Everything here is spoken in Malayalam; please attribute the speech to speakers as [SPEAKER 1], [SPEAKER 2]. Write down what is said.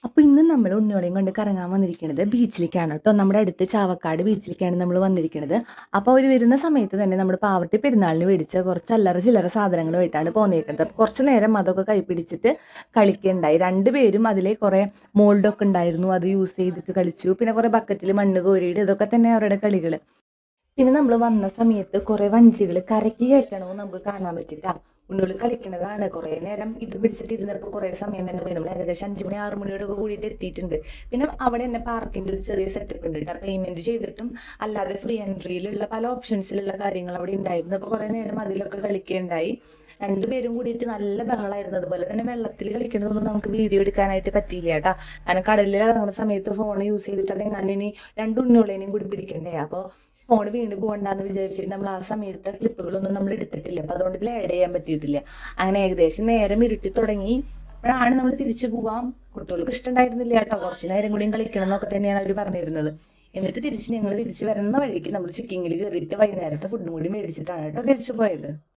[SPEAKER 1] അപ്പോൾ ഇന്ന് നമ്മൾ ഉണ്ണിയോളെയും കൊണ്ട് കറങ്ങാൻ വന്നിരിക്കുന്നത് ബീച്ചിലേക്കാണ് കേട്ടോ. നമ്മുടെ അടുത്ത് ചാവക്കാട് ബീച്ചിലേക്കാണ് നമ്മൾ വന്നിരിക്കുന്നത്. അപ്പോൾ അവർ വരുന്ന സമയത്ത് തന്നെ നമ്മൾ പാവട്ടി പെരുന്നാളിന് മേടിച്ച കുറച്ച് അല്ലറ ചില്ലറ സാധനങ്ങളുമായിട്ടാണ് പോന്നിരിക്കുന്നത്. അപ്പോൾ കുറച്ച് നേരം അതൊക്കെ കൈപ്പിടിച്ചിട്ട് കളിക്കുകയുണ്ടായി. രണ്ടുപേരും അതിലെ കുറേ മോൾഡൊക്കെ ഉണ്ടായിരുന്നു, അത് യൂസ് ചെയ്തിട്ട് കളിച്ചു. പിന്നെ കുറേ ബക്കറ്റിൽ മണ്ണ് കോരിയിട്ട് ഇതൊക്കെ തന്നെ അവരുടെ കളികൾ. പിന്നെ നമ്മൾ വന്ന സമയത്ത് കുറെ വഞ്ചികൾ കരയ്ക്ക് കയറ്റണമെന്ന് നമുക്ക് കാണാൻ പറ്റില്ല. ഉള്ളിൽ കളിക്കുന്നതാണ്. കുറെ നേരം ഇത് പിടിച്ചിട്ട് ഇരുന്നപ്പോൾ കുറെ സമയം തന്നെ പോയി. നമ്മൾ ഏകദേശം 5 മണി 6 മണിയോട് കൂടിയിട്ട് എത്തിയിട്ടുണ്ട്. പിന്നെ അവിടെ തന്നെ പാർക്കിന്റെ ഒരു ചെറിയ സെറ്റപ്പ് ഉണ്ട് കേട്ടോ. പേയ്മെന്റ് ചെയ്തിട്ടും അല്ലാതെ ഫ്രീ ആൻഡ് ഫ്രീയിലുള്ള പല ഓപ്ഷൻസിലുള്ള കാര്യങ്ങൾ അവിടെ ഉണ്ടായിരുന്നു. അപ്പോൾ കുറെ നേരം അതിലൊക്കെ കളിക്കുകയുണ്ടായി. രണ്ടുപേരും കൂടിയിട്ട് നല്ല ബഹളമായിരുന്നു. അതുപോലെ തന്നെ വെള്ളത്തിൽ കളിക്കുന്നതൊന്നും നമുക്ക് വീഡിയോ എടുക്കാനായിട്ട് പറ്റിയില്ല കേട്ടോ. കാരണം കടലിൽ ഇറങ്ങുന്ന സമയത്ത് ഫോൺ യൂസ് ചെയ്തിട്ട് അതെങ്ങനെ ഇനി രണ്ടുണ്ണിയോളേനെയും കൂടി പിടിക്കണ്ടേ. അപ്പോൾ ഫോൺ വീണ് പോകണ്ടെന്ന് വിചാരിച്ചിട്ട് നമ്മൾ ആ സമയത്ത് ക്ലിപ്പുകളൊന്നും നമ്മൾ എടുത്തിട്ടില്ല. അപ്പൊ അതുകൊണ്ട് ഇതിൽ ആഡ് ചെയ്യാൻ പറ്റിയിട്ടില്ല. അങ്ങനെ ഏകദേശം നേരം ഇരുട്ടി തുടങ്ങി. അപ്പോഴാണ് നമ്മൾ തിരിച്ചു പോവാം. കുട്ടികൾക്ക് ഇഷ്ടമുണ്ടായിരുന്നില്ല കേട്ടോ. കുറച്ച് നേരം കൂടിയും കളിക്കണം എന്നൊക്കെ തന്നെയാണ് അവർ പറഞ്ഞിരുന്നത്. എന്നിട്ട് ഞങ്ങൾ തിരിച്ചു വരുന്ന വഴിക്ക് നമ്മൾ ചെക്കിങ്ങിൽ കയറിയിട്ട് വൈകുന്നേരത്തെ ഫുഡും കൂടി മേടിച്ചിട്ടാണ് കേട്ടോ തിരിച്ചു പോയത്.